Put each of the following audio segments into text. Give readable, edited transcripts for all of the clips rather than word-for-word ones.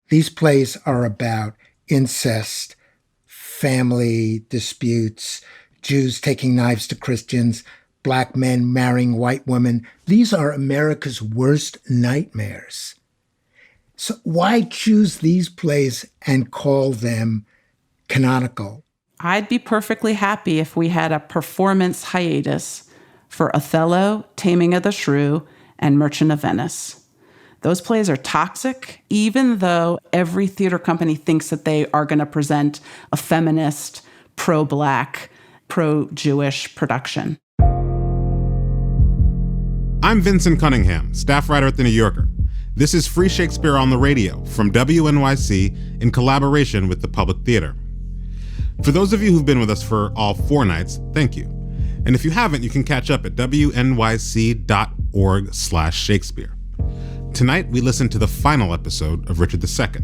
These plays are about incest, family disputes, Jews taking knives to Christians, black men marrying white women. These are America's worst nightmares. So why choose these plays and call them canonical? I'd be perfectly happy if we had a performance hiatus for Othello, Taming of the Shrew, and Merchant of Venice. Those plays are toxic, even though every theater company thinks that they are going to present a feminist, pro-Black, pro-Jewish production. I'm Vincent Cunningham, staff writer at The New Yorker. This is Free Shakespeare on the Radio from WNYC in collaboration with the Public Theater. For those of you who've been with us for all 4 nights, thank you. And if you haven't, you can catch up at wnyc.org/Shakespeare. Tonight, we listen to the final episode of Richard II.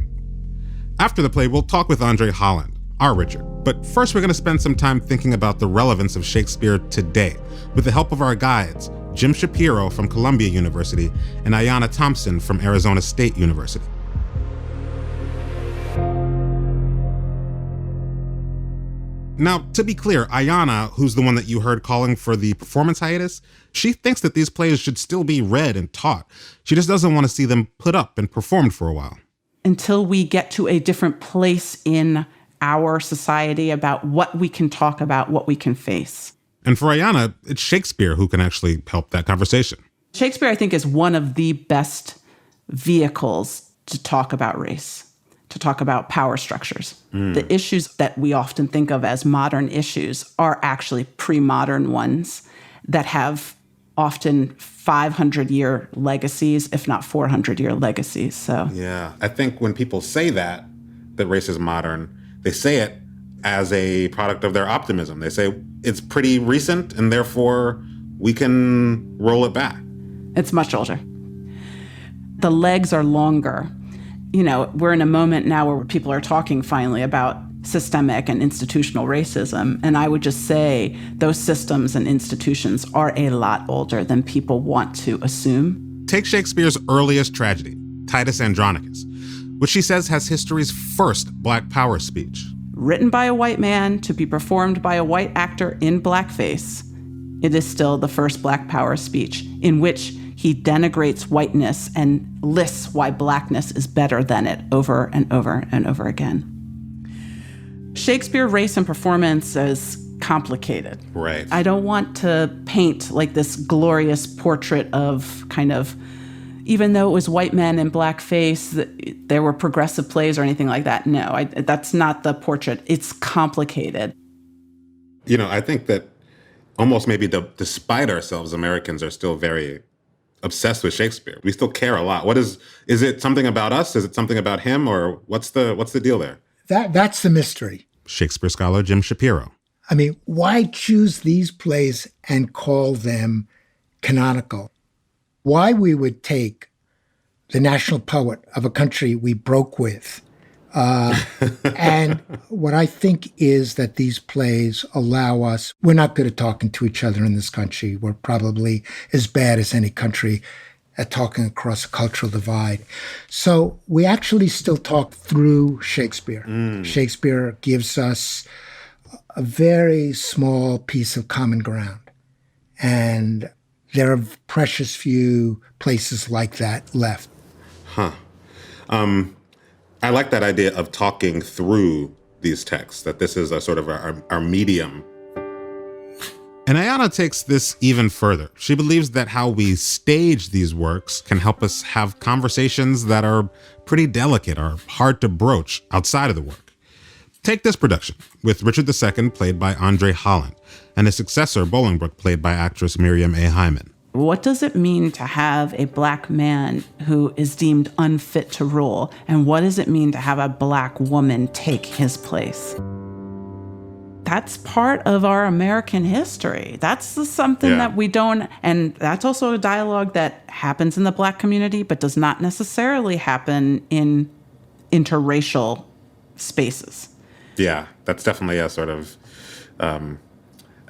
After the play, we'll talk with Andre Holland, our Richard. But first, we're going to spend some time thinking about the relevance of Shakespeare today, with the help of our guides, Jim Shapiro from Columbia University and Ayanna Thompson from Arizona State University. Now, to be clear, Ayanna, who's the one that you heard calling for the performance hiatus, she thinks that these plays should still be read and taught. She just doesn't want to see them put up and performed for a while. Until we get to a different place in our society about what we can talk about, what we can face. And for Ayanna, it's Shakespeare who can actually help that conversation. Shakespeare, I think, is one of the best vehicles to talk about race, to talk about power structures. The issues that we often think of as modern issues are actually pre-modern ones that have often 500-year legacies, if not 400-year legacies. So yeah, I think when people say that race is modern, they say it as a product of their optimism. They say it's pretty recent and therefore we can roll it back. It's much older. The legs are longer. You know, we're in a moment now where people are talking finally about systemic and institutional racism. And I would just say those systems and institutions are a lot older than people want to assume. Take Shakespeare's earliest tragedy, Titus Andronicus, which she says has history's first Black Power speech. Written by a white man to be performed by a white actor in blackface, it is still the first Black Power speech in which he denigrates whiteness and lists why blackness is better than it over and over and over again. Shakespeare, race, and performance is complicated. Right. I don't want to paint like this glorious portrait of kind of, even though it was white men in blackface, there were progressive plays or anything like that. No, that's not the portrait. It's complicated. You know, I think that almost maybe despite ourselves, Americans are still very obsessed with Shakespeare. We still care a lot. Is it something about us? Is it something about him? Or what's the deal there? That's the mystery. Shakespeare scholar Jim Shapiro. I mean, why choose these plays and call them canonical? Why we would take the national poet of a country we broke with. And what I think is that these plays allow us, we're not good at talking to each other in this country. We're probably as bad as any country at talking across a cultural divide. So we actually still talk through Shakespeare. Shakespeare gives us a very small piece of common ground. And there are precious few places like that left. I like that idea of talking through these texts, that this is a sort of our medium. And Ayanna takes this even further. She believes that how we stage these works can help us have conversations that are pretty delicate or hard to broach outside of the work. Take this production, with Richard II played by Andre Holland, and his successor, Bolingbroke, played by actress Miriam A. Hyman. What does it mean to have a Black man who is deemed unfit to rule? And what does it mean to have a Black woman take his place? That's part of our American history. That's something that we don't, and that's also a dialogue that happens in the Black community, but does not necessarily happen in interracial spaces. Yeah, that's definitely a sort of,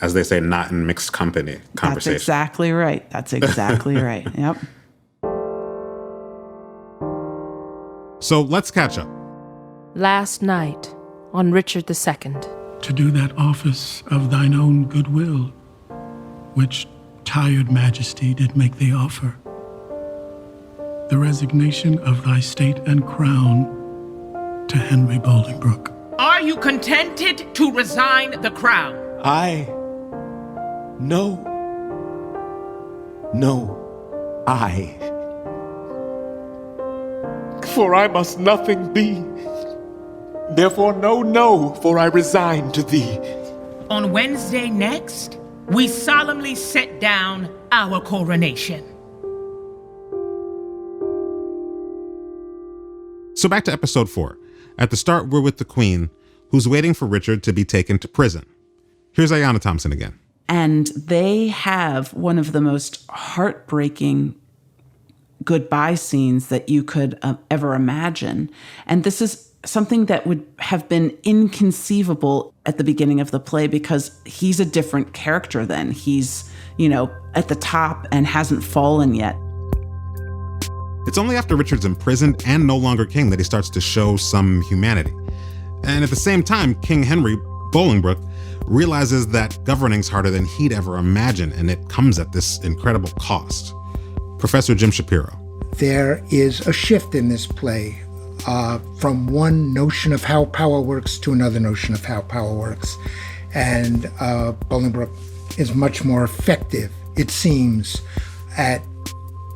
as they say, not in mixed company conversation. That's exactly right. That's exactly right. Yep. So let's catch up. Last night, on Richard II. To do that office of thine own goodwill, which tired majesty did make thee offer. The resignation of thy state and crown to Henry Bolingbroke. Are you contented to resign the crown? No, I. For I must nothing be. Therefore no, for I resign to thee. On Wednesday next, we solemnly set down our coronation. So back to episode 4. At the start, we're with the Queen, who's waiting for Richard to be taken to prison. Here's Ayanna Thompson again. And they have one of the most heartbreaking goodbye scenes that you could ever imagine. And this is something that would have been inconceivable at the beginning of the play because he's a different character then. He's, at the top and hasn't fallen yet. It's only after Richard's imprisoned and no longer king that he starts to show some humanity. And at the same time, King Henry Bolingbroke realizes that governing's harder than he'd ever imagined, and it comes at this incredible cost. Professor Jim Shapiro. There is a shift in this play from one notion of how power works to another notion of how power works. And Bolingbroke is much more effective, it seems, at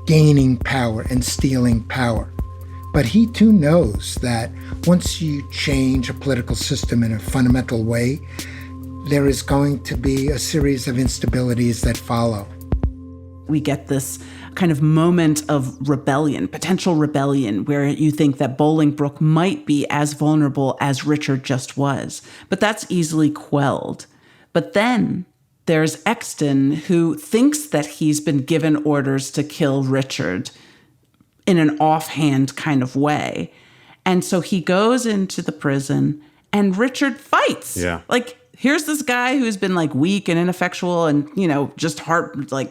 gaining power and stealing power. But he too knows that once you change a political system in a fundamental way, there is going to be a series of instabilities that follow. We get this kind of moment of rebellion, potential rebellion, where you think that Bolingbroke might be as vulnerable as Richard just was. But that's easily quelled. But then there's Exton, who thinks that he's been given orders to kill Richard in an offhand kind of way. And so he goes into the prison and Richard fights. Yeah. Here's this guy who's been weak and ineffectual and, just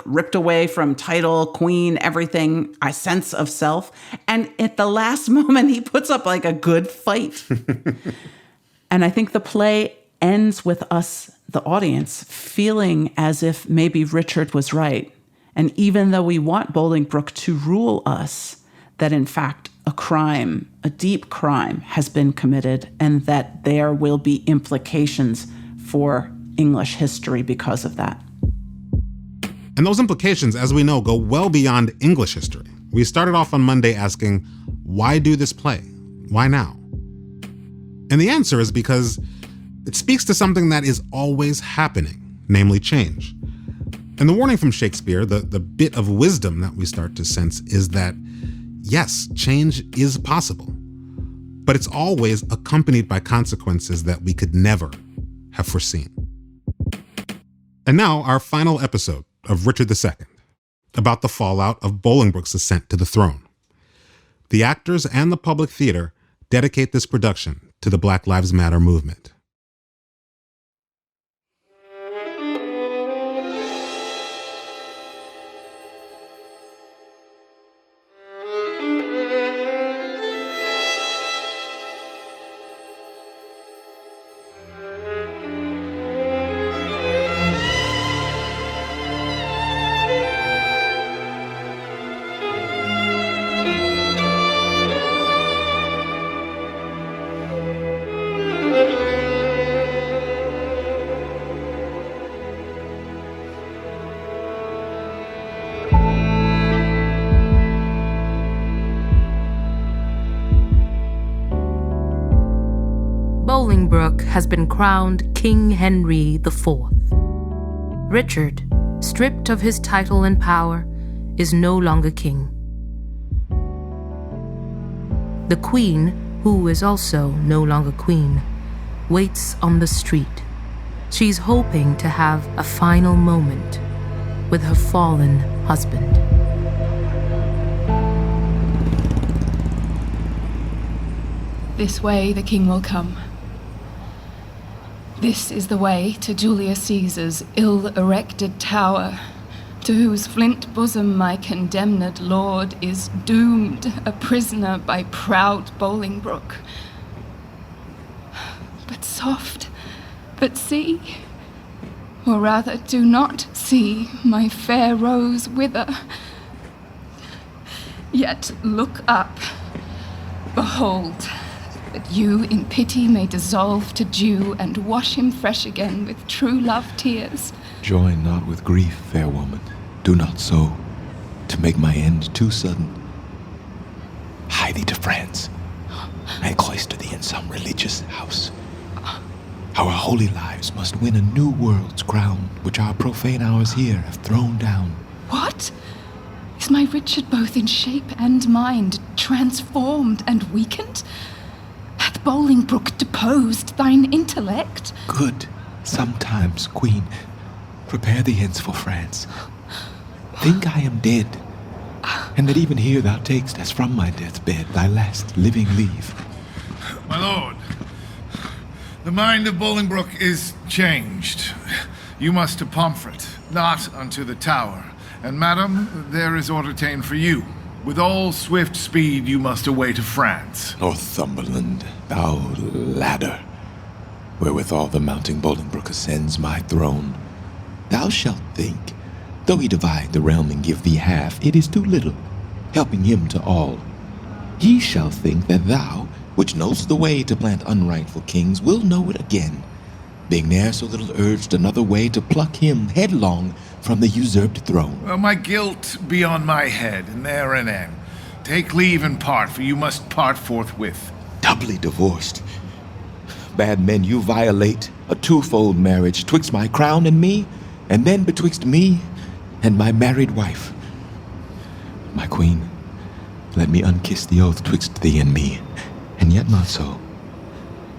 ripped away from title, queen, everything, a sense of self. And at the last moment, he puts up a good fight. And I think the play ends with us, the audience, feeling as if maybe Richard was right. And even though we want Bolingbroke to rule us, that in fact a crime, a deep crime, has been committed and that there will be implications for English history because of that. And those implications, as we know, go well beyond English history. We started off on Monday asking, why do this play? Why now? And the answer is because it speaks to something that is always happening, namely change. And the warning from Shakespeare, the bit of wisdom that we start to sense, is that, yes, change is possible, but it's always accompanied by consequences that we could never have foreseen. And now our final episode of Richard II, about the fallout of Bolingbroke's ascent to the throne. The actors and the public theater dedicate this production to the Black Lives Matter movement. Bolingbroke has been crowned King Henry IV. Richard, stripped of his title and power, is no longer king. The Queen, who is also no longer queen, waits on the street. She's hoping to have a final moment with her fallen husband. This way the king will come. This is the way to Julius Caesar's ill-erected tower, to whose flint bosom my condemned lord is doomed a prisoner by proud Bolingbroke. But soft, but see, or rather do not see my fair rose wither. Yet look up, behold, that you in pity may dissolve to dew and wash him fresh again with true love tears. Join not with grief, fair woman. Do not so, to make my end too sudden. Hie thee to France, and cloister thee in some religious house. Our holy lives must win a new world's crown, which our profane hours here have thrown down. What? Is my Richard both in shape and mind transformed and weakened? Hath Bolingbroke deposed thine intellect? Good, sometimes, Queen. Prepare thee hence for France. Think I am dead, and that even here thou takest, as from my deathbed, thy last living leave. My lord, the mind of Bolingbroke is changed. You must to Pomfret, not unto the Tower. And madam, there is order ta'en for you. With all swift speed you must away to France. Northumberland, thou ladder, wherewithal the mounting Bolingbroke ascends my throne. Thou shalt think, though he divide the realm and give thee half, it is too little, helping him to all. He shall think that thou, which know'st the way to plant unrightful kings, will know it again, being ne'er so little urged another way to pluck him headlong from the usurped throne. Well, my guilt be on my head, and there an end. Take leave and part, for you must part forthwith. Doubly divorced. Bad men, you violate a twofold marriage twixt my crown and me, and then betwixt me and my married wife. My queen, let me unkiss the oath twixt thee and me, and yet not so.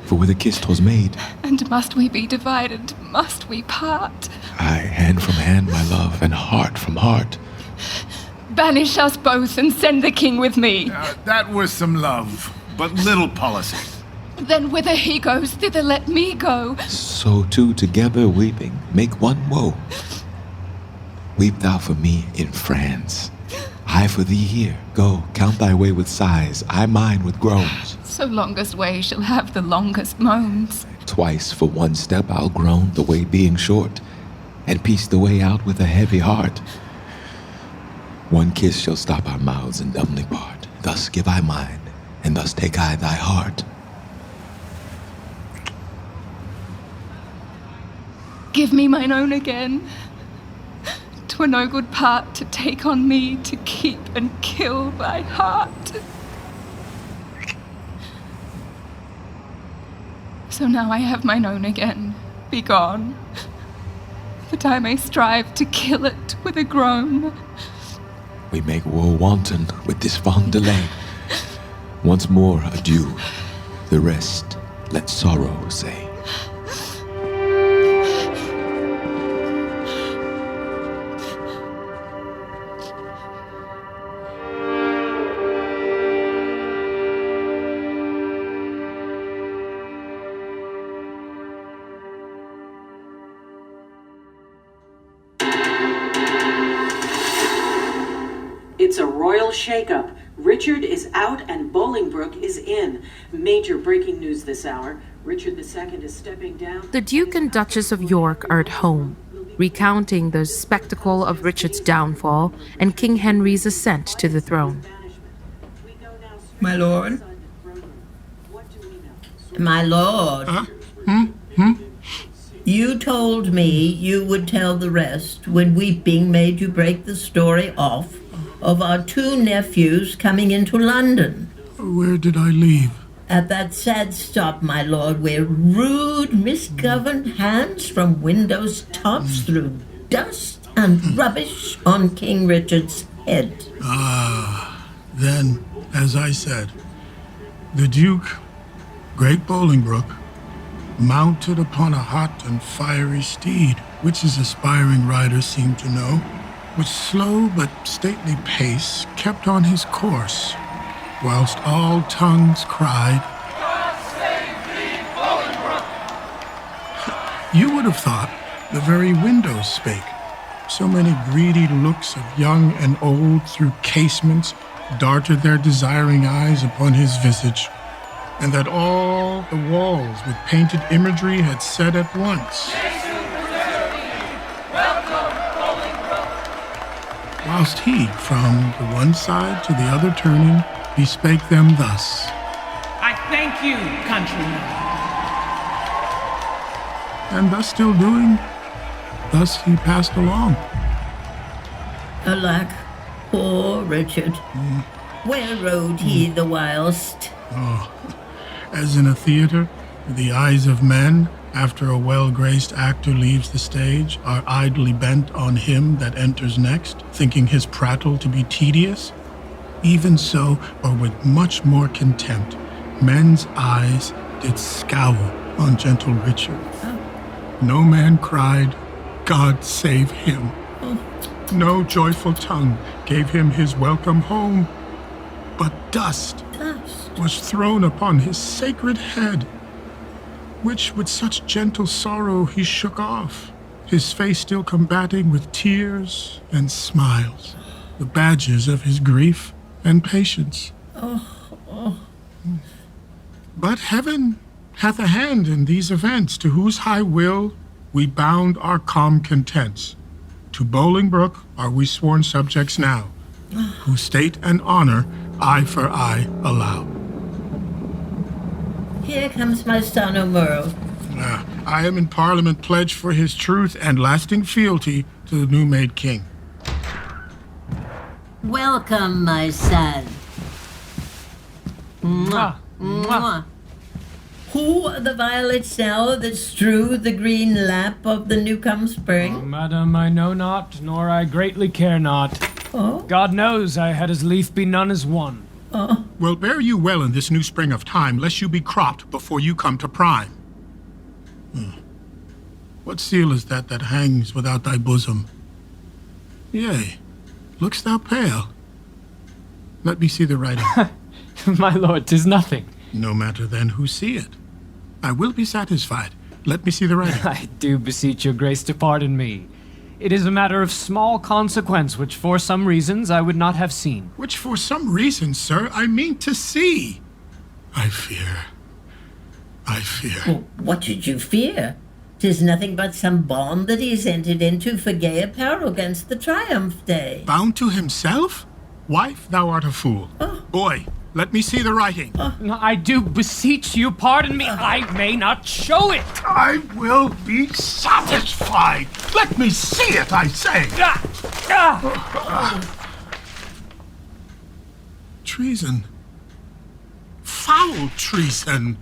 For with a kiss 'twas made. And must we be divided? Must we part? Aye, hand from hand, my love, and heart from heart. Banish us both and send the king with me. That were some love, but little policy. Then whither he goes, thither let me go. So two together weeping make one woe. Weep thou for me in France. I for thee here. Go, count thy way with sighs, I mine with groans. So longest way shall have the longest moans. Twice for one step I'll groan, the way being short, and piece the way out with a heavy heart. One kiss shall stop our mouths and dumbly part. Thus give I mine, and thus take I thy heart. Give me mine own again. 'Twere no good part to take on me to keep and kill thy heart. So now I have mine own again. Be gone, that I may strive to kill it with a groan. We make war wanton with this fond delay. Once more adieu, the rest let sorrow say. It's a royal shakeup. Richard is out and Bolingbroke is in. Major breaking news this hour. Richard II is stepping down. The Duke and Duchess of York are at home, recounting the spectacle of Richard's downfall and King Henry's ascent to the throne. My lord? My lord? You told me you would tell the rest when weeping made you break the story off of our two nephews coming into London. Where did I leave? At that sad stop, my lord, where rude, misgoverned hands from windows tops threw dust and rubbish on King Richard's head. Then, as I said, the Duke, great Bolingbroke, mounted upon a hot and fiery steed, which his aspiring rider seemed to know, with slow but stately pace kept on his course, whilst all tongues cried, "God save King Bolingbroke!" You would have thought the very windows spake, So many greedy looks of young and old through casements darted their desiring eyes upon his visage, and that all the walls with painted imagery had said at once, whilst he, from the one side to the other turning, he spake them thus. I thank you, countrymen. And thus still doing, thus he passed along. Alack, poor Richard. Where rode he the whilst? Oh, as in a theater, the eyes of men, after a well-graced actor leaves the stage, are idly bent on him that enters next, thinking his prattle to be tedious. Even so, or with much more contempt, men's eyes did scowl on gentle Richard. No man cried, God save him. No joyful tongue gave him his welcome home, but dust was thrown upon his sacred head, which with such gentle sorrow he shook off, his face still combating with tears and smiles, the badges of his grief and patience. But heaven hath a hand in these events, to whose high will we bound our calm contents. To Bolingbroke are we sworn subjects now, whose state and honor eye for eye allow. Here comes my son O'Merle. I am in Parliament pledged for his truth and lasting fealty to the new-made king. Welcome, my son. Mwah. Mwah. Who are the violets now that strew the green lap of the new-come spring? Oh, madam, I know not, nor I greatly care not. Oh? God knows I had as lief be none as one. Oh. Well, bear you well in this new spring of time, lest you be cropped before you come to prime. What seal is that hangs without thy bosom? Yea, look'st thou pale? Let me see the writing. My lord, 'tis nothing. No matter then who see it. I will be satisfied. Let me see the writing. I do beseech your grace to pardon me. It is a matter of small consequence, which for some reasons I would not have seen. Which for some reason, sir, I mean to see. I fear. Well, what should you fear? 'Tis nothing but some bond that he's entered into for gay apparel against the triumph day. Bound to himself? Wife, thou art a fool. Boy, let me see the writing. No, I do beseech you, pardon me. I may not show it. I will be satisfied. Let me see it, I say. Treason. Foul treason.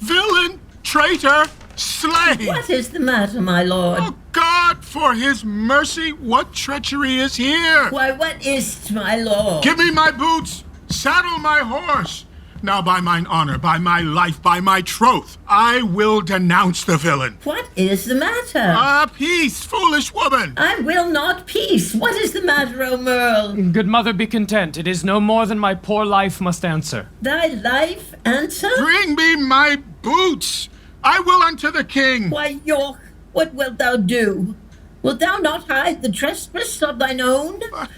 Villain, traitor, slave. What is the matter, my lord? Oh, God, for his mercy, what treachery is here? Why, what is't, my lord? Give me my boots. Saddle my horse. Now, by mine honor, by my life, by my troth, I will denounce the villain. What is the matter? Peace, foolish woman. I will not peace. What is the matter, O'Merle? Good mother, be content. It is no more than my poor life must answer. Thy life answer? Bring me my boots. I will unto the king. Why, York, what wilt thou do? Wilt thou not hide the trespass of thine own? But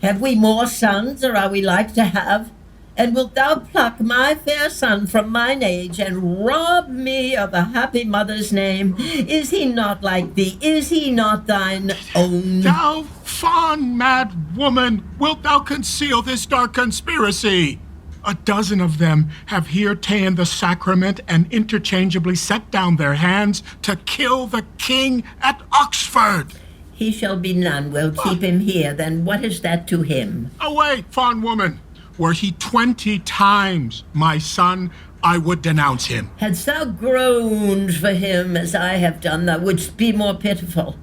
have we more sons, or are we like to have? And wilt thou pluck my fair son from mine age, and rob me of a happy mother's name? Is he not like thee? Is he not thine own? Thou fond mad woman, wilt thou conceal this dark conspiracy? A dozen of them have here ta'en the sacrament and interchangeably set down their hands to kill the king at Oxford. He shall be none. We'll keep him here. Then what is that to him? Away, fond woman. Were he 20 times my son, I would denounce him. Hadst thou groaned for him as I have done, thou wouldst be more pitiful.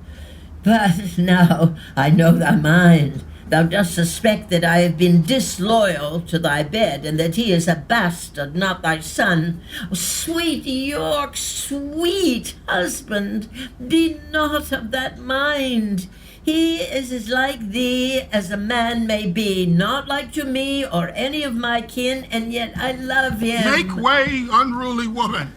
But now I know thy mind. Thou dost suspect that I have been disloyal to thy bed, and that he is a bastard, not thy son. Oh, sweet York, sweet husband, be not of that mind. He is as like thee as a man may be, not like to me or any of my kin, and yet I love him. Make way, unruly woman.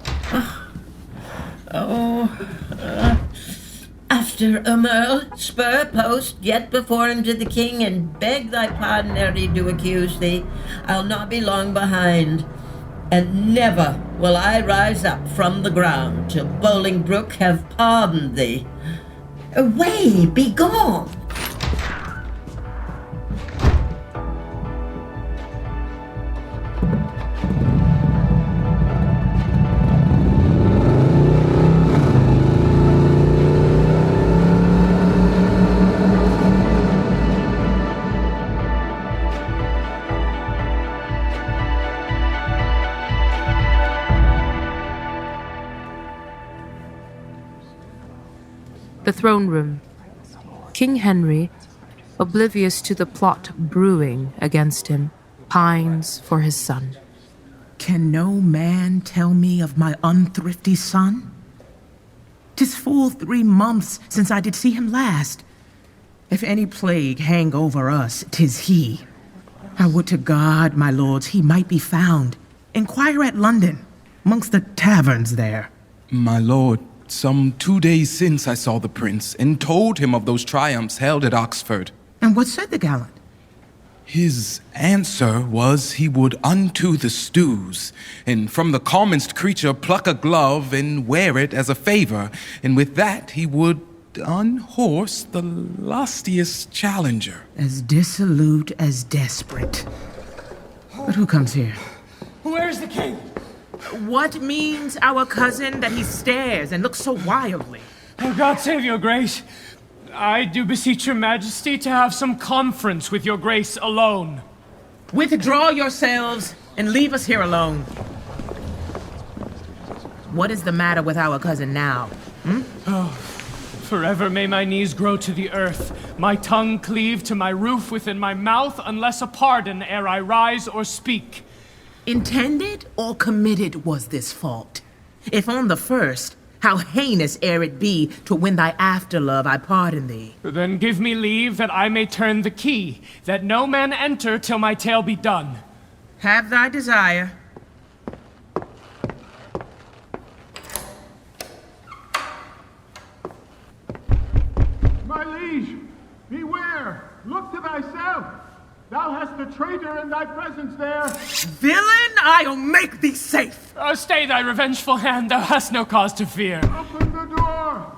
After Emerl, spur post yet before him to the king, and beg thy pardon ere he do accuse thee. I'll not be long behind, and never will I rise up from the ground till Bolingbroke have pardoned thee. Away, be gone! The throne room. King Henry, oblivious to the plot brewing against him, pines for his son. Can no man tell me of my unthrifty son? 'Tis full 3 months since I did see him last. If any plague hang over us, 'tis he. I would to God, my lords, he might be found. Inquire at London, amongst the taverns there. My lord, some 2 days since I saw the prince and told him of those triumphs held at Oxford. And what said the gallant? His answer was he would unto the stews, and from the commonest creature pluck a glove and wear it as a favor, and with that he would unhorse the lustiest challenger. As dissolute as desperate. But who comes here? Where's the king? What means our cousin that he stares and looks so wildly? Oh, God save your grace. I do beseech your majesty to have some conference with your grace alone. Withdraw yourselves and leave us here alone. What is the matter with our cousin now? Oh, forever may my knees grow to the earth, my tongue cleave to my roof within my mouth, unless a pardon ere I rise or speak. Intended or committed was this fault? If on the first, how heinous ere it be to win thy afterlove, I pardon thee. Then give me leave that I may turn the key, that no man enter till my tale be done. Have thy desire. My liege, beware! Look to thyself! Thou hast the traitor in thy presence there. Villain, I'll make thee safe. Stay thy revengeful hand, thou hast no cause to fear. Open the door.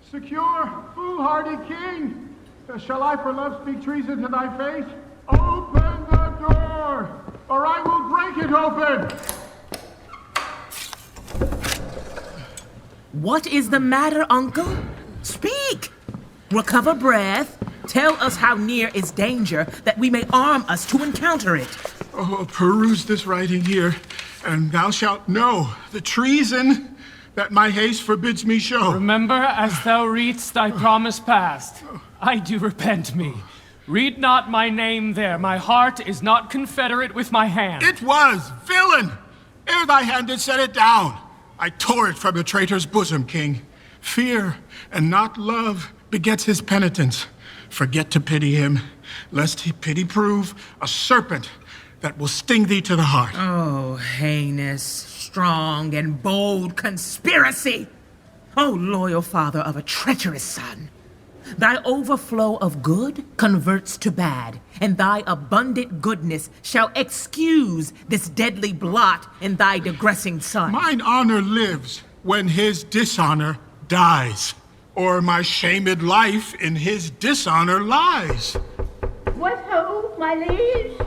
Secure, foolhardy king. Shall I for love speak treason to thy face? Open the door, or I will break it open. What is the matter, uncle? Speak. Recover breath. Tell us how near is danger, that we may arm us to encounter it. Oh, peruse this writing here, and thou shalt know the treason that my haste forbids me show. Remember, as thou readst thy promise past, I do repent me. Read not my name there. My heart is not confederate with my hand. It was, villain! Ere thy hand did set it down, I tore it from the traitor's bosom, king. Fear and not love begets his penitence. Forget to pity him, lest he pity prove a serpent that will sting thee to the heart. Oh, heinous, strong, and bold conspiracy! Oh, loyal father of a treacherous son! Thy overflow of good converts to bad, and thy abundant goodness shall excuse this deadly blot in thy digressing son. Mine honor lives when his dishonor dies, or my shamed life in his dishonor lies. What ho, my liege?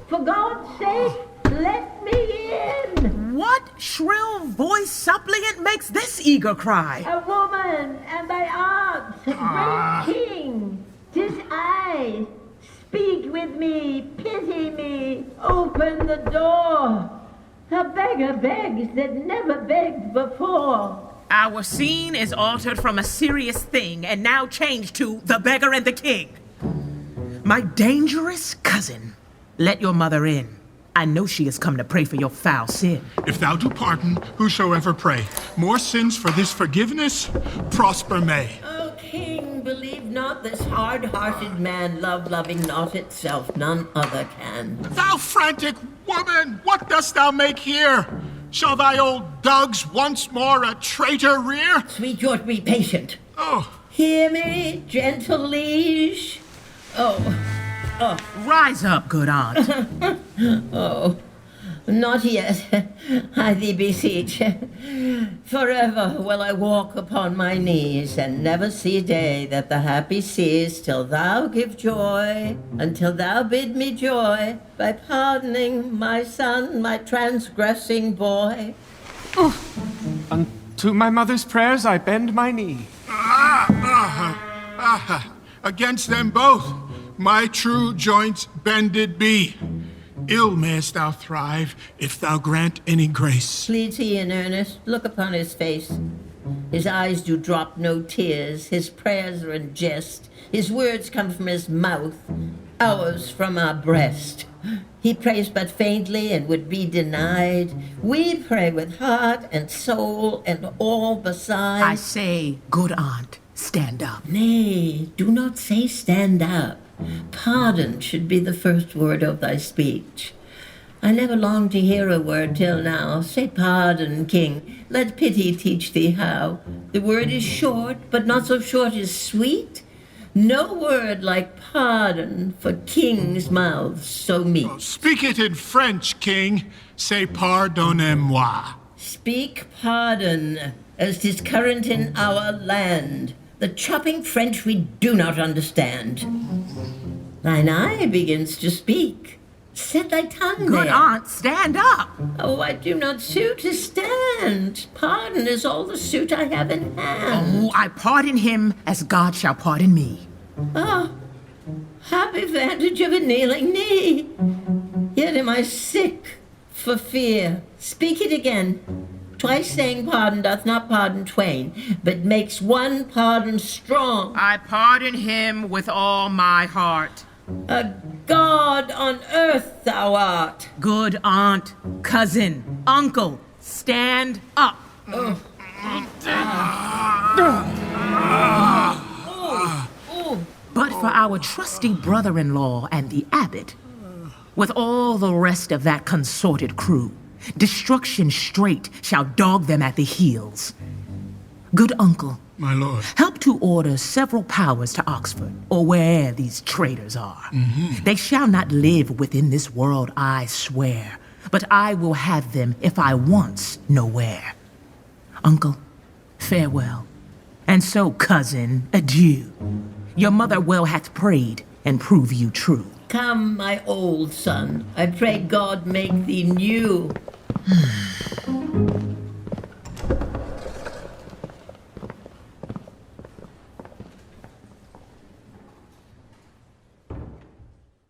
For God's sake, let me in! What shrill voice suppliant makes this eager cry? A woman, and thy art, great king! 'Tis I. Speak with me, pity me, open the door. A beggar begs that never begged before. Our scene is altered from a serious thing and now changed to the beggar and the king. My dangerous cousin, let your mother in. I know she has come to pray for your foul sin. If thou do pardon whosoever pray, more sins for this forgiveness prosper may. O king, believe not this hard-hearted man, love-loving not itself, none other can. Thou frantic woman, what dost thou make here? Shall thy old dogs once more a traitor rear? Sweet George, be patient. Oh. Hear me, gentle liege? Rise up, good aunt. Oh, not yet, I thee beseech. Forever will I walk upon my knees, and never see day that the happy sees, till thou give joy, until thou bid me joy, by pardoning my son, my transgressing boy. Unto my mother's prayers I bend my knee. Against them both, my true joints bended be. Ill mayst thou thrive, if thou grant any grace. Pleads he in earnest? Look upon his face. His eyes do drop no tears, his prayers are in jest, his words come from his mouth, ours from our breast. He prays but faintly and would be denied. We pray with heart and soul and all beside. I say, good aunt, stand up. Nay, do not say stand up. Pardon should be the first word of thy speech. I never longed to hear a word till now. Say pardon, king. Let pity teach thee how. The word is short, but not so short as sweet. No word like pardon for kings' mouths so meet. Speak it in French, king. Say pardonnez-moi. Speak pardon, as 'tis current in our land. The chopping French we do not understand. Thine eye begins to speak. Set thy tongue Good there. aunt, stand up. Oh, I do not sue to stand. Pardon is all the suit I have in hand. Oh, I pardon him as God shall pardon me. Ah, happy vantage of a kneeling knee. Yet am I sick for fear. Speak it again. Twice saying pardon doth not pardon twain, but makes one pardon strong. I pardon him with all my heart. A god on earth thou art. Good aunt, cousin, uncle, stand up. But for our trusty brother-in-law and the abbot, with all the rest of that consorted crew, destruction straight shall dog them at the heels. Good uncle, My lord. help to order several powers to Oxford, or where'er these traitors are. They shall not live within this world, I swear, but I will have them if I once know where. Uncle, farewell. And so, cousin, adieu. Your mother well hath prayed, and prove you true. Come, my old son, I pray God make thee new.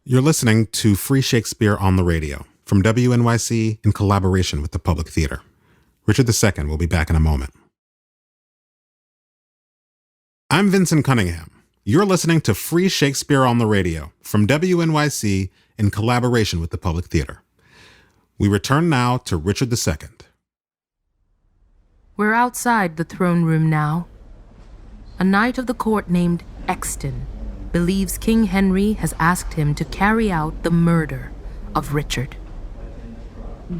You're listening to Free Shakespeare on the Radio from WNYC in collaboration with the Public Theater. Richard II will be back in a moment. I'm Vincent Cunningham. You're listening to Free Shakespeare on the Radio from WNYC in collaboration with the Public Theater. We return now to Richard II. We're outside the throne room now. A knight of the court named Exton believes King Henry has asked him to carry out the murder of Richard.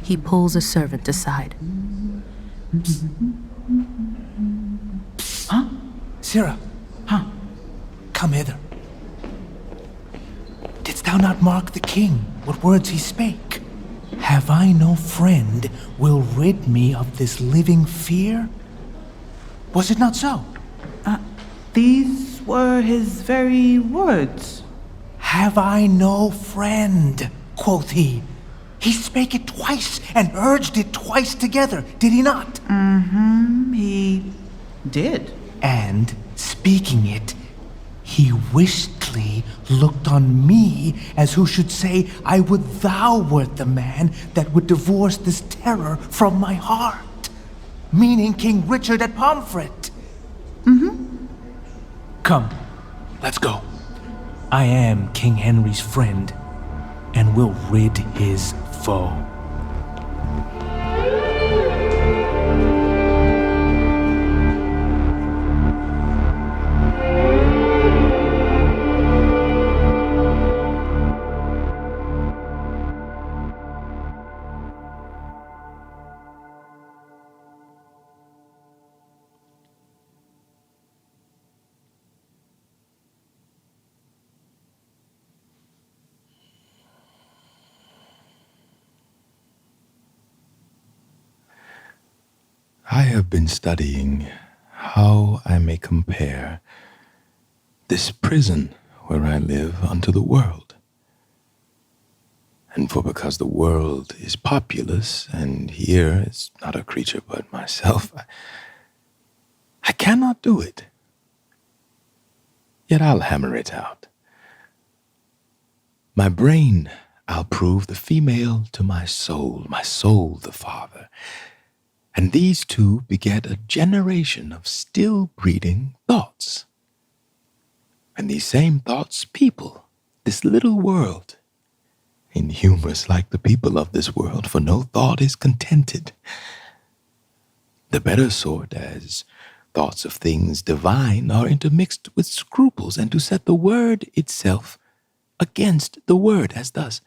He pulls a servant aside. Huh? Sirrah, huh? Come hither. Didst thou not mark the king, what words he spake? Have I no friend will rid me of this living fear? Was it not so? These were his very words. Have I no friend, quoth he. He spake it twice and urged it twice together, did he not? He did. And, speaking it, he wistly looked on me as who should say, I would thou wert the man that would divorce this terror from my heart. Meaning King Richard at Pomfret. Come, let's go. I am King Henry's friend, and will rid his foe. I have been studying how I may compare this prison where I live unto the world. And for because the world is populous, and here is not a creature but myself, I cannot do it. Yet I'll hammer it out. My brain I'll prove the female to my soul the father. And these two beget a generation of still breeding thoughts. And these same thoughts people this little world, inhumorous like the people of this world, for no thought is contented. The better sort, as thoughts of things divine are intermixed with scruples, and to set the word itself against the word, as thus: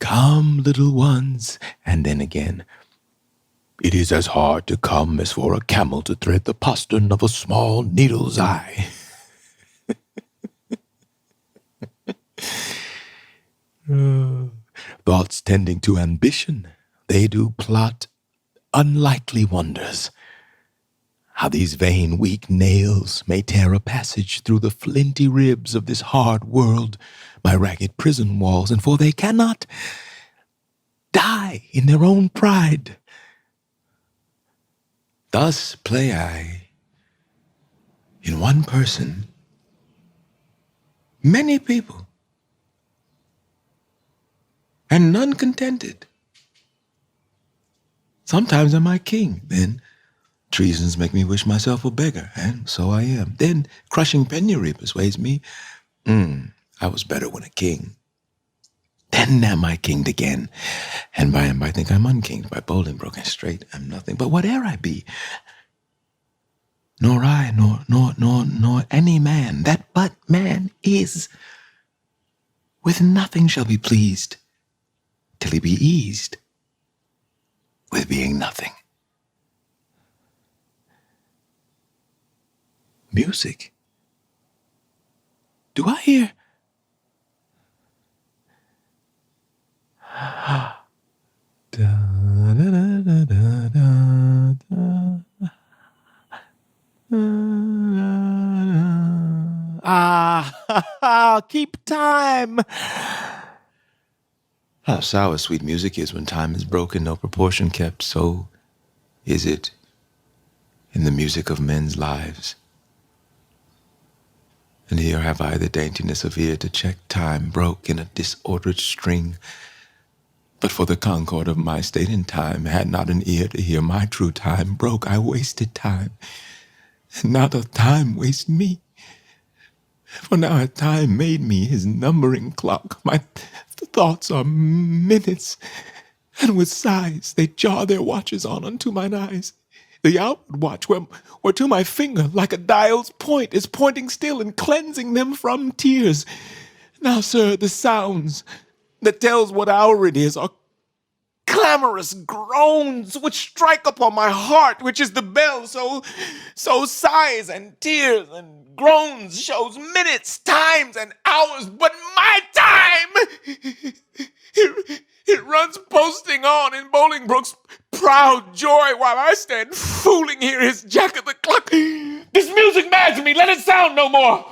come, little ones, and then again, it is as hard to come as for a camel to thread the postern of a small needle's eye. Thoughts tending to ambition, they do plot unlikely wonders. How these vain, weak nails may tear a passage through the flinty ribs of this hard world, my ragged prison walls, and for they cannot die in their own pride. Thus play I, in one person, many people, and none contented. Sometimes am I king, then treasons make me wish myself a beggar, and so I am. Then crushing penury persuades me, I was better when a king. Then am I kinged again, and by and by think I'm unkinged by Bolingbroke, and straight am nothing. But whate'er I be, nor I, nor any man that but man is, with nothing shall be pleased, till he be eased with being nothing. Music. Do I hear? Keep time. How sour sweet music is when time is broken, no proportion kept, so is it in the music of men's lives. And here have I the daintiness of ear to check time broke in a disordered string. But for the concord of my state in time, had not an ear to hear my true time broke, I wasted time, and now doth time waste me. For now hath time made me his numbering clock. My thoughts are minutes, and with sighs they jar their watches on unto mine eyes. The outward watch, where to my finger, like a dial's point, is pointing still and cleansing them from tears. Now, sir, the sounds that tells what hour it is are clamorous groans which strike upon my heart, which is the bell. So sighs and tears and groans shows minutes, times, and hours, but my time, it runs posting on in Bolingbroke's proud joy, while I stand fooling here his jack of the clock. This music mads me, let it sound no more.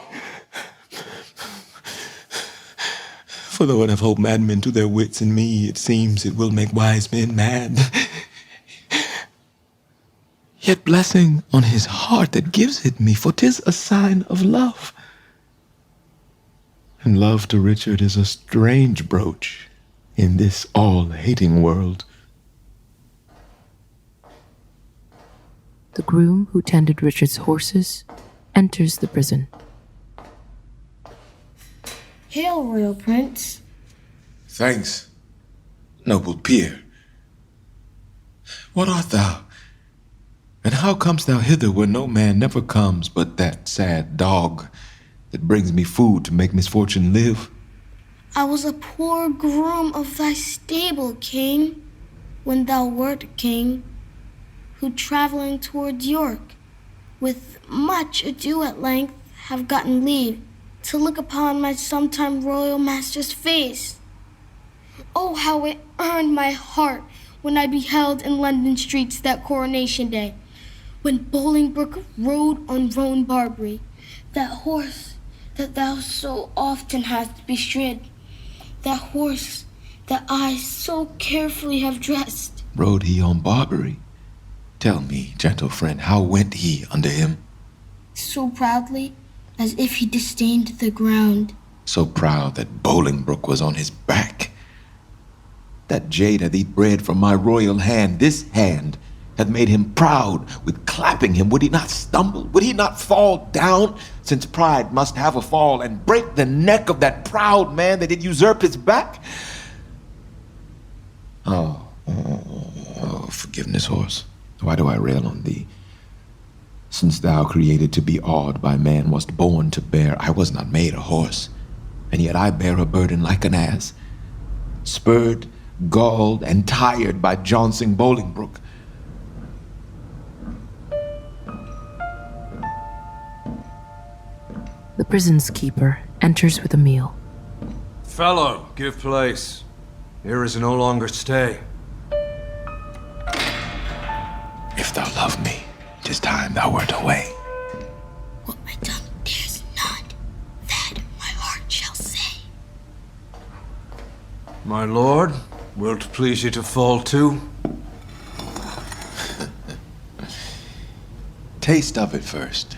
For though it have holed madmen to their wits, in me it seems it will make wise men mad. Yet blessing on his heart that gives it me, for 'tis a sign of love. And love to Richard is a strange brooch in this all-hating world. The groom who tended Richard's horses enters the prison. Hail, Royal Prince. Thanks, noble peer. What art thou? And how comest thou hither where no man never comes but that sad dog that brings me food to make misfortune live? I was a poor groom of thy stable, King, when thou wert king, who travelling towards York, with much ado at length have gotten leave to look upon my sometime royal master's face. Oh, how it earned my heart when I beheld in London streets that coronation day, when Bolingbroke rode on Roan Barbary, that horse that thou so often hast bestrid, that horse that I so carefully have dressed. Rode he on Barbary? Tell me, gentle friend, how went he under him? So proudly, as if he disdained the ground. So proud that Bolingbroke was on his back. That jade hath eat bread from my royal hand. This hand hath made him proud with clapping him. Would he not stumble? Would he not fall down? Since pride must have a fall, and break the neck of that proud man that did usurp his back? Oh, forgiveness, horse. Why do I rail on thee? Since thou created to be awed by man wast born to bear, I was not made a horse, and yet I bear a burden like an ass, spurred, galled, and tired by jouncing Bolingbroke. The prison's keeper enters with a meal. Fellow, give place. Here is no longer stay. If thou love me, 'tis time thou wert away. What my tongue dares not, that my heart shall say. My lord, will't please you to fall to? Taste of it first,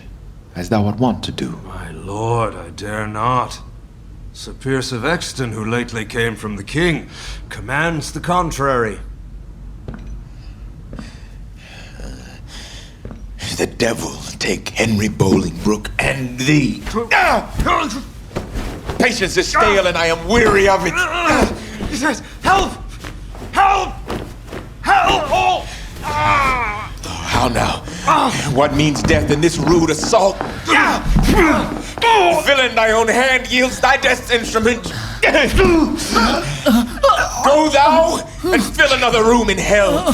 as thou art wont to do. My lord, I dare not. Sir Piers of Exton, who lately came from the king, commands the contrary. The devil take Henry Bolingbroke and thee. Patience is stale and I am weary of it. He says, help! Help! Help! Oh! How now? What means death in this rude assault? Villain, thy own hand yields thy death's instrument. Go thou and fill another room in hell.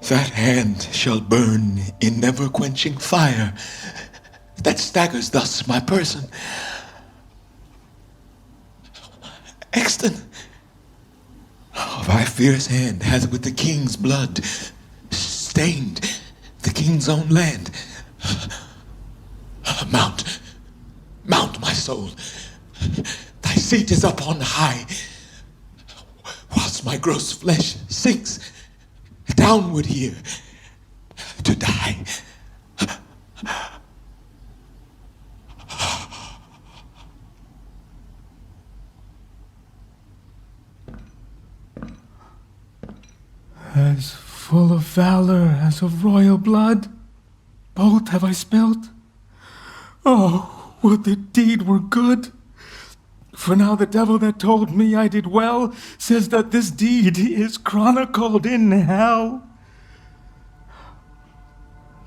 That hand shall burn in never-quenching fire that staggers thus my person. Exton, thy fierce hand hath with the king's blood stained the king's own land. Mount, my soul. Thy seat is up on high, whilst my gross flesh sinks downward here to die. As full of valor as of royal blood, both have I spilt. Oh, would the deed were good! For now the devil that told me I did well says that this deed is chronicled in hell.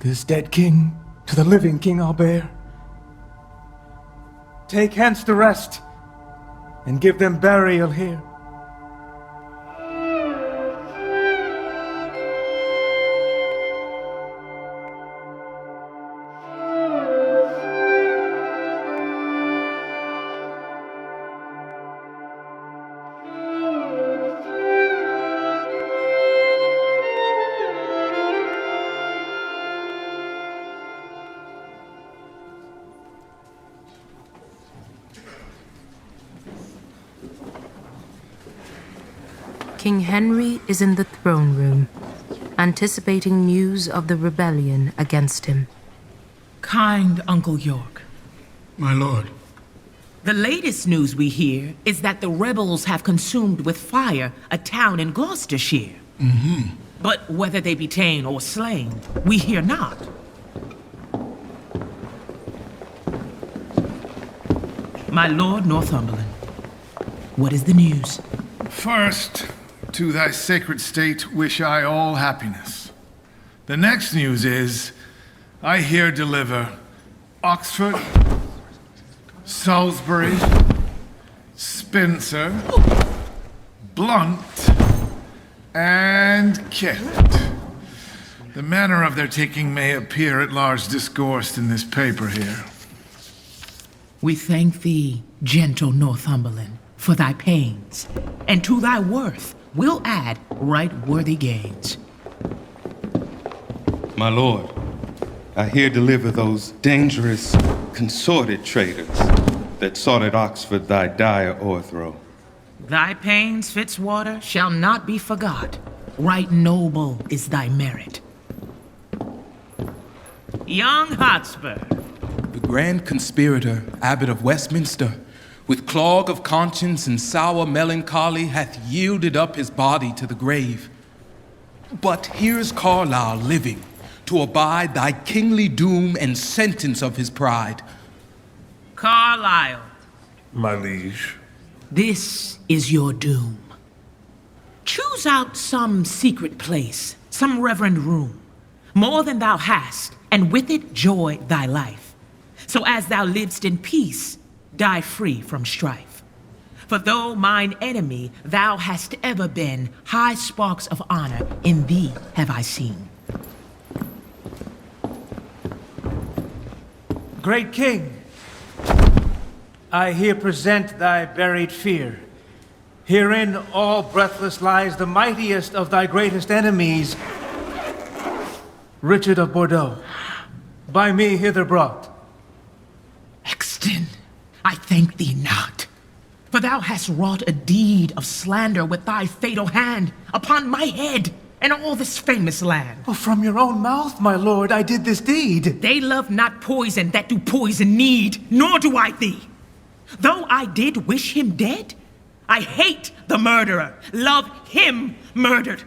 This dead king to the living king I'll bear. Take hence the rest, and give them burial here. King Henry is in the throne room, anticipating news of the rebellion against him. Kind Uncle York. My lord. The latest news we hear is that the rebels have consumed with fire a town in Gloucestershire. Mm-hmm. But whether they be ta'en or slain, we hear not. My lord Northumberland, what is the news? First, to thy sacred state wish I all happiness. The next news is, I here deliver Oxford, Salisbury, Spencer, Blunt, and Kent. The manner of their taking may appear at large discoursed in this paper here. We thank thee, gentle Northumberland, for thy pains, and to thy worth we'll add right worthy gains. My lord, I here deliver those dangerous, consorted traitors that sought at Oxford thy dire o'erthrow. Thy pains, Fitzwater, shall not be forgot. Right noble is thy merit. Young Hotspur. The grand conspirator, Abbot of Westminster, with clog of conscience and sour melancholy, hath yielded up his body to the grave. But here's Carlisle living, to abide thy kingly doom and sentence of his pride. Carlisle. My liege. This is your doom. Choose out some secret place, some reverend room, more than thou hast, and with it joy thy life. So as thou liv'st in peace, die free from strife. For though mine enemy thou hast ever been, high sparks of honor in thee have I seen. Great King, I here present thy buried fear. Herein all breathless lies the mightiest of thy greatest enemies, Richard of Bordeaux, by me hither brought. Exton, I thank thee not, for thou hast wrought a deed of slander with thy fatal hand upon my head and all this famous land. Oh, from your own mouth, my lord, I did this deed. They love not poison that do poison need, nor do I thee. Though I did wish him dead, I hate the murderer, love him murdered.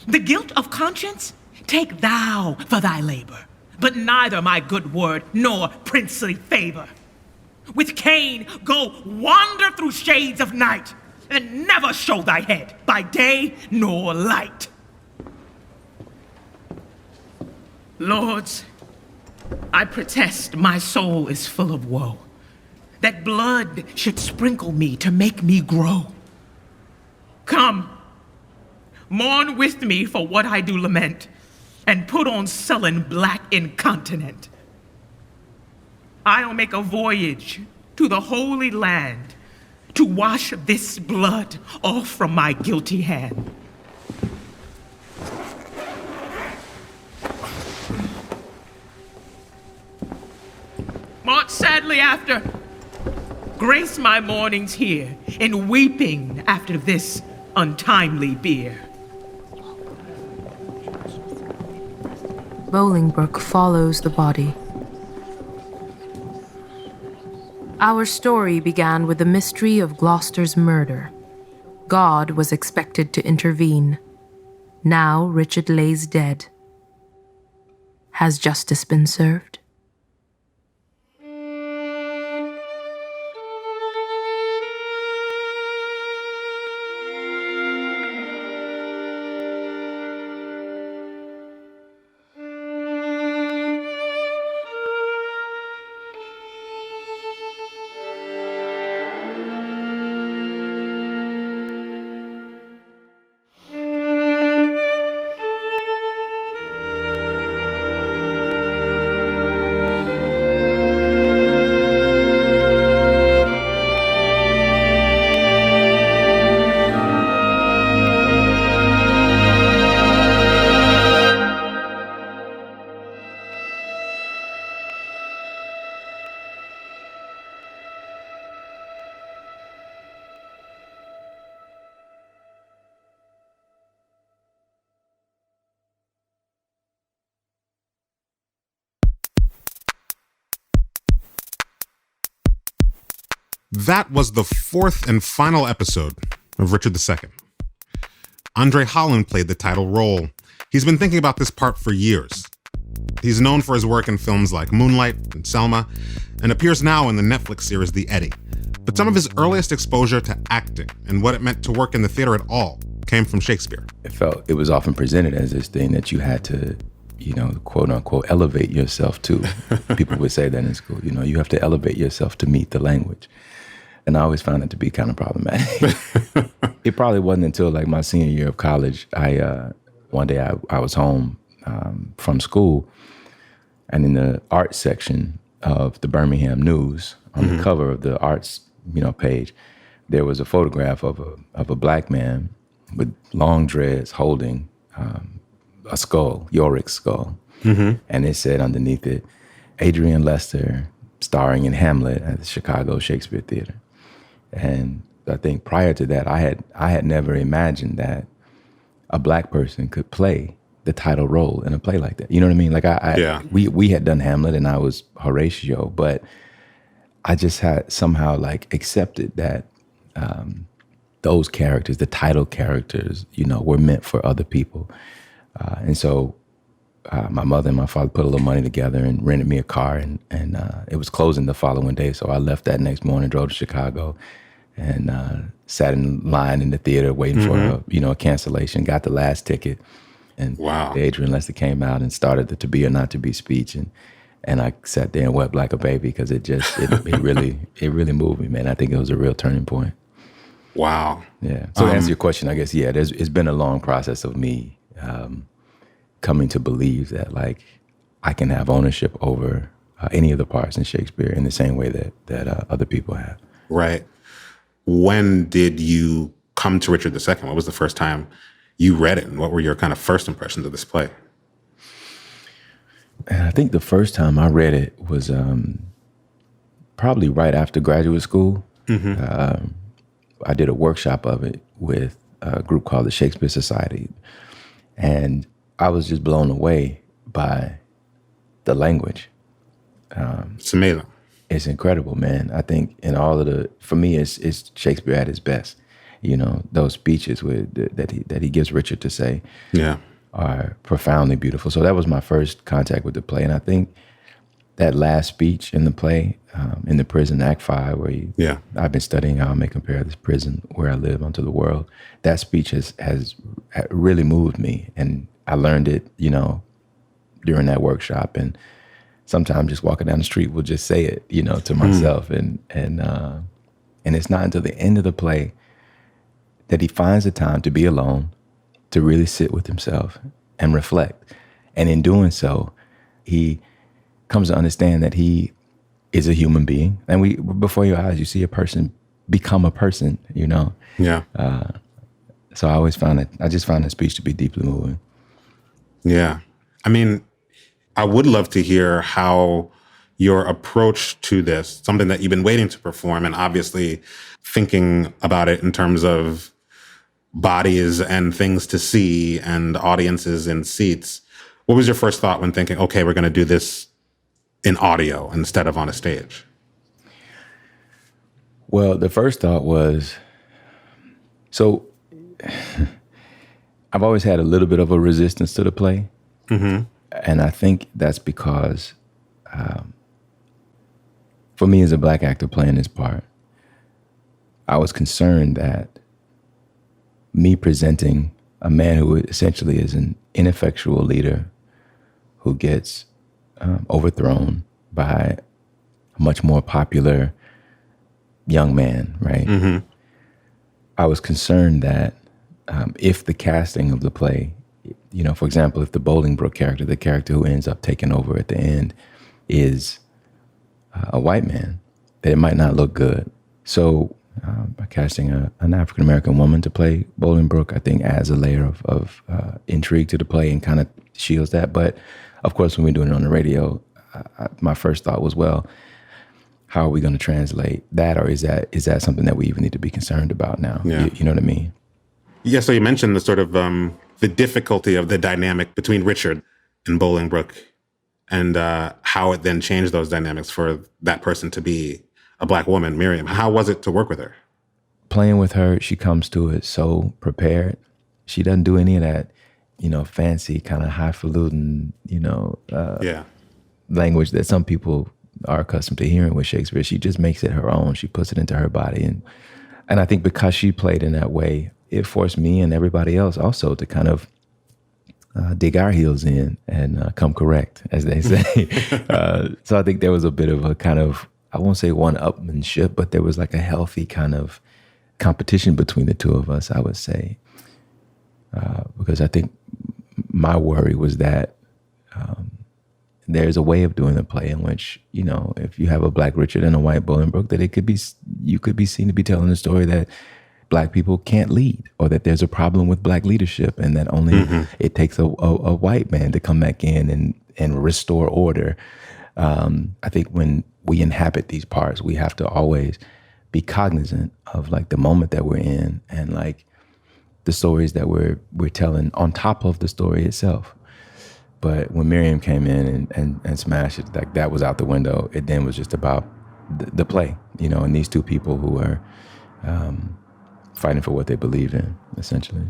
The guilt of conscience, take thou for thy labor, but neither my good word nor princely favor. With Cain, go wander through shades of night, and never show thy head by day nor light. Lords, I protest my soul is full of woe, that blood should sprinkle me to make me grow. Come, mourn with me for what I do lament, and put on sullen black incontinent. I'll make a voyage to the Holy Land to wash this blood off from my guilty hand. March sadly after, grace my mornings here in weeping after this untimely bier. Bolingbroke follows the body. Our story began with the mystery of Gloucester's murder. God was expected to intervene. Now Richard lays dead. Has justice been served? That was the fourth and final episode of Richard II. Andre Holland played the title role. He's been thinking about this part for years. He's known for his work in films like Moonlight and Selma, and appears now in the Netflix series The Eddy. But some of his earliest exposure to acting and what it meant to work in the theater at all came from Shakespeare. It was often presented as this thing that you had to, quote unquote, elevate yourself to. People would say that in school, you have to elevate yourself to meet the language. And I always found it to be kind of problematic. It probably wasn't until like my senior year of college, one day I was home from school, and in the art section of the Birmingham News, on the cover of the arts, page, there was a photograph of a black man with long dreads holding a skull, Yorick's skull. And it said underneath it, Adrian Lester, starring in Hamlet at the Chicago Shakespeare Theater. And I think prior to that, I had never imagined that a black person could play the title role in a play like that. You know what I mean? Like we had done Hamlet and I was Horatio, but I just had somehow like accepted that those characters, the title characters, were meant for other people. And so my mother and my father put a little money together and rented me a car, and it was closing the following day. So I left that next morning, drove to Chicago, and sat in line in the theater waiting for a cancellation, got the last ticket. And Adrian Lester came out and started the To Be or Not to Be speech. And I sat there and wept like a baby because it really moved me, man. I think it was a real turning point. Wow. Yeah. So to answer your question, I guess, it's been a long process of me coming to believe that, like, I can have ownership over any of the parts in Shakespeare in the same way that other people have. Right. When did you come to Richard II? What was the first time you read it? And what were your kind of first impressions of this play? And I think the first time I read it was probably right after graduate school. I did a workshop of it with a group called the Shakespeare Society. And I was just blown away by the language. It's amazing. It's incredible, man. I think in all of for me, it's Shakespeare at his best. Those speeches that he gives Richard to say are profoundly beautiful. So that was my first contact with the play. And I think that last speech in the play, in the prison, Act 5, where I've been studying how I may compare this prison where I live unto the world. That speech has really moved me. And I learned it, during that workshop. And sometimes just walking down the street will just say it, to myself. And it's not until the end of the play that he finds the time to be alone, to really sit with himself and reflect. And in doing so, he comes to understand that he is a human being. And before your eyes, you see a person become a person, Yeah. So I just found that speech to be deeply moving. Yeah. I mean, I would love to hear how your approach to this, something that you've been waiting to perform and obviously thinking about it in terms of bodies and things to see and audiences in seats. What was your first thought when thinking, okay, we're going to do this in audio instead of on a stage? Well, the first thought was, so I've always had a little bit of a resistance to the play. And I think that's because for me as a black actor playing this part, I was concerned that me presenting a man who essentially is an ineffectual leader who gets overthrown by a much more popular young man, right? I was concerned that if the casting of the play, for example, if the Bolingbroke character, the character who ends up taking over at the end, is a white man, that it might not look good. So by casting an African-American woman to play Bolingbroke, I think adds a layer of intrigue to the play and kind of shields that. But of course, when we're doing it on the radio, my first thought was, well, how are we going to translate that? Or is that something that we even need to be concerned about now? Yeah. You know what I mean? Yeah, so you mentioned the sort of the difficulty of the dynamic between Richard and Bolingbroke and how it then changed those dynamics for that person to be a black woman, Miriam. How was it to work with her? Playing with her, she comes to it so prepared. She doesn't do any of that, fancy kind of highfalutin, language that some people are accustomed to hearing with Shakespeare. She just makes it her own. She puts it into her body. And I think because she played in that way, it forced me and everybody else also to kind of dig our heels in and come correct, as they say. So I think there was a bit of a kind of, I won't say one-upmanship, but there was like a healthy kind of competition between the two of us, I would say. Because I think my worry was that there's a way of doing the play in which, you know, if you have a Black Richard and a white Bolingbroke, that you could be seen to be telling a story that Black people can't lead, or that there's a problem with Black leadership, and that only it takes a white man to come back in and restore order. I think when we inhabit these parts, we have to always be cognizant of like the moment that we're in, and like the stories that we're telling on top of the story itself. But when Miriam came in and smashed it, like that was out the window. It then was just about the play, you know, and these two people who are fighting for what they believed in, essentially.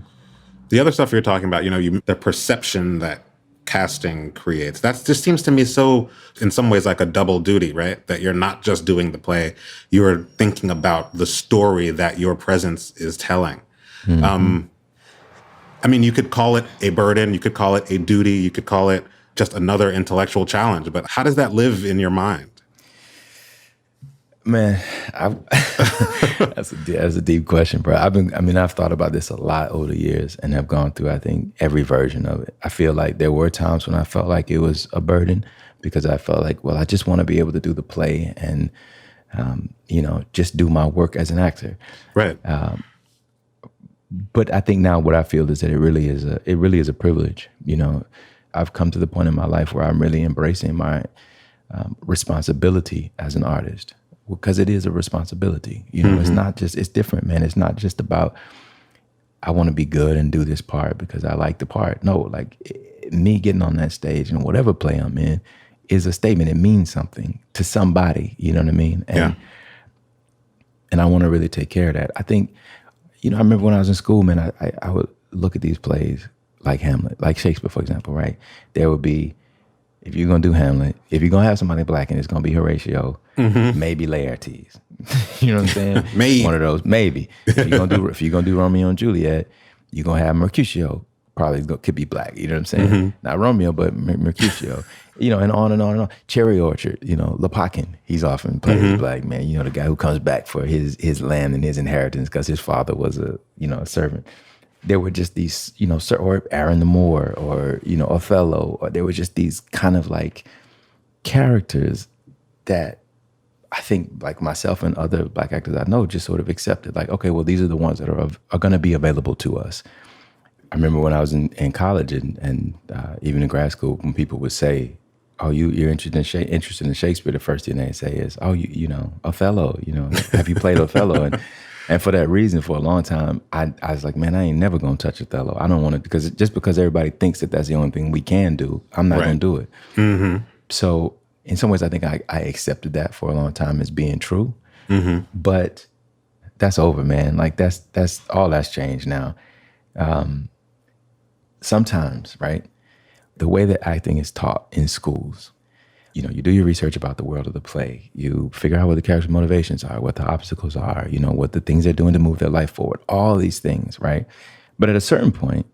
The other stuff you're talking about, you know, the perception that casting creates, that just seems to me so, in some ways, like a double duty, right? That you're not just doing the play, you're thinking about the story that your presence is telling. Mm-hmm. I mean, you could call it a burden, you could call it a duty, you could call it just another intellectual challenge, but how does that live in your mind? Man, that's a deep question, bro. I've thought about this a lot over the years and have gone through, I think, every version of it. I feel like there were times when I felt like it was a burden, because I felt like, well, I just want to be able to do the play and, you know, just do my work as an actor. Right. But I think now what I feel is that it really is a privilege. You know, I've come to the point in my life where I'm really embracing my responsibility as an artist, because it is a responsibility. You know, it's different, man. It's not just about, I want to be good and do this part because I like the part. No, like me getting on that stage and whatever play I'm in is a statement. It means something to somebody, you know what I mean? And I want to really take care of that. I think, you know, I remember when I was in school, man, I would look at these plays like Hamlet, like Shakespeare, for example, right? There would be, if you're going to do Hamlet, if you're going to have somebody Black in it, it's going to be Horatio, maybe Laertes. You know what I'm saying? Maybe. One of those, maybe. If you're going to do Romeo and Juliet, you're going to have Mercutio, could be Black, you know what I'm saying? Not Romeo, but Mercutio. You know, and on and on and on. Cherry Orchard, you know, Lepakin, he's often played Black man, you know, the guy who comes back for his land and his inheritance because his father was a servant. There were just these, you know, or Aaron the Moor, or, you know, Othello, or there were just these kind of like characters that I think like myself and other Black actors I know just sort of accepted, like, okay, well, these are the ones that are going to be available to us. I remember when I was in college and even in grad school, when people would say, oh, you're interested in Shakespeare, the first thing they say is, oh, you know, Othello, you know, have you played Othello? And for that reason, for a long time, I was like, man, I ain't never going to touch Othello. I don't want to, because everybody thinks that that's the only thing we can do, I'm not going to do it. So in some ways, I think I accepted that for a long time as being true. But that's over, man. Like that's all that's changed now. Sometimes, right, the way that acting is taught in schools, you know, you do your research about the world of the play. You figure out what the character's motivations are, what the obstacles are, you know, what the things they're doing to move their life forward, all these things, right? But at a certain point,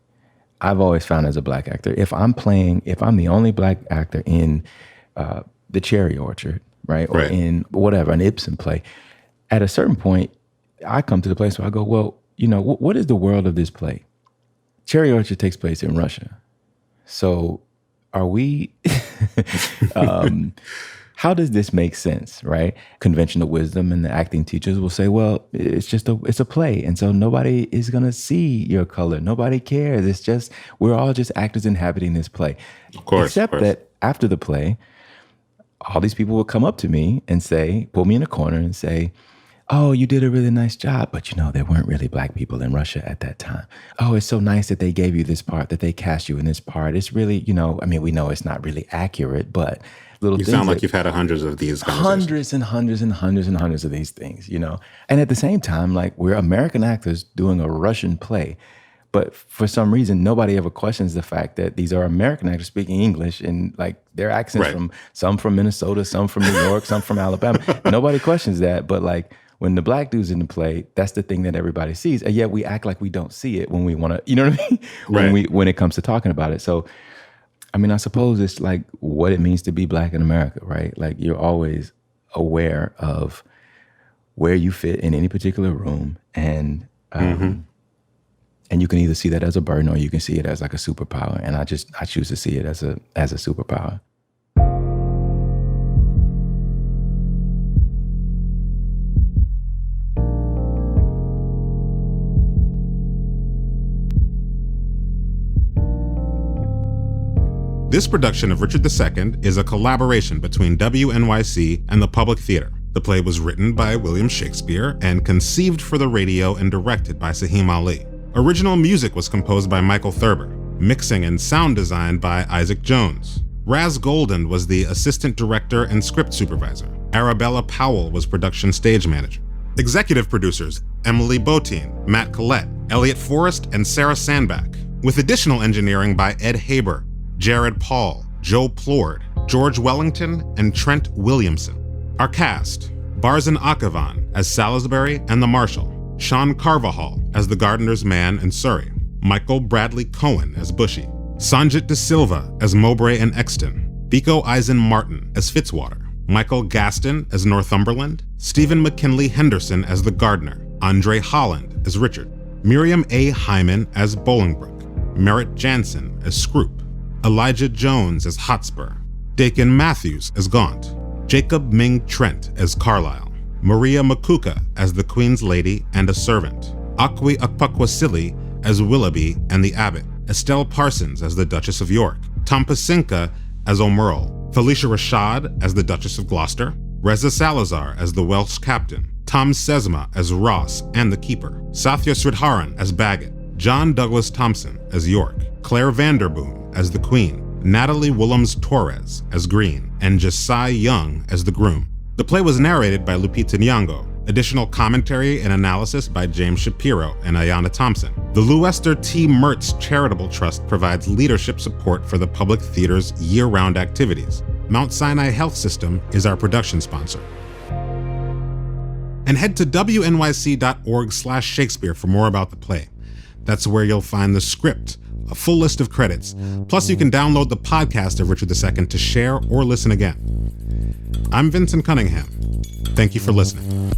I've always found as a Black actor, if I'm the only Black actor in The Cherry Orchard, right? Or in whatever, an Ibsen play, at a certain point, I come to the place where I go, well, you know, what is the world of this play? Cherry Orchard takes place in Russia. So are we, how does this make sense, right? Conventional wisdom and the acting teachers will say, well, it's a play. And so nobody is going to see your color. Nobody cares. We're all just actors inhabiting this play. Of course. Except that after the play, all these people will come up to me and say, pull me in a corner and say, oh, you did a really nice job, but you know, there weren't really Black people in Russia at that time. Oh, it's so nice that they gave you this part, that they cast you in this part. It's really, you know, I mean, we know it's not really accurate, but little things. You sound like you've had hundreds of these conversations. Hundreds and hundreds and hundreds and hundreds of these things, you know? And at the same time, like, we're American actors doing a Russian play. But for some reason, nobody ever questions the fact that these are American actors speaking English, and like their accents some from Minnesota, some from New York, some from Alabama. Nobody questions that. But like, when the Black dude's in the play, that's the thing that everybody sees. And yet we act like we don't see it when we want to, you know what I mean? When it comes to talking about it. So, I mean, I suppose it's like what it means to be Black in America, right? Like, you're always aware of where you fit in any particular room. And you can either see that as a burden or you can see it as like a superpower. And I choose to see it as a superpower. This production of Richard II is a collaboration between WNYC and the Public Theater. The play was written by William Shakespeare and conceived for the radio and directed by Sahim Ali. Original music was composed by Michael Thurber, mixing and sound design by Isaac Jones. Raz Golden was the assistant director and script supervisor. Arabella Powell was production stage manager. Executive producers Emily Botine, Matt Collette, Elliot Forrest, and Sarah Sandback, with additional engineering by Ed Haber, Jared Paul, Joe Plord, George Wellington, and Trent Williamson. Our cast: Barzan Akavan as Salisbury and the Marshal, Sean Carvajal as the Gardener's Man and Surrey, Michael Bradley Cohen as Bushy, Sanjit De Silva as Mowbray and Exton, Biko Eisen Martin as Fitzwater, Michael Gaston as Northumberland, Stephen McKinley Henderson as the Gardener, Andre Holland as Richard, Miriam A. Hyman as Bolingbroke, Merritt Jansen as Scroop, Elijah Jones as Hotspur, Dakin Matthews as Gaunt, Jacob Ming Trent as Carlisle, Maria Makuka as the Queen's Lady and a Servant, Akwi Akpakwasili as Willoughby and the Abbot, Estelle Parsons as the Duchess of York, Tom Pasinka as O'Merle, Felicia Rashad as the Duchess of Gloucester, Reza Salazar as the Welsh Captain, Tom Sesma as Ross and the Keeper, Sathya Sridharan as Bagot, John Douglas Thompson as York, Claire Vanderboom as the Queen, Natalie Willems-Torres as Green, and Josiah Young as the Groom. The play was narrated by Lupita Nyong'o. Additional commentary and analysis by James Shapiro and Ayanna Thompson. The Lou Esther T. Mertz Charitable Trust provides leadership support for the Public Theater's year-round activities. Mount Sinai Health System is our production sponsor. And head to wnyc.org/Shakespeare for more about the play. That's where you'll find the script, a full list of credits, plus you can download the podcast of Richard II to share or listen again. I'm Vincent Cunningham. Thank you for listening.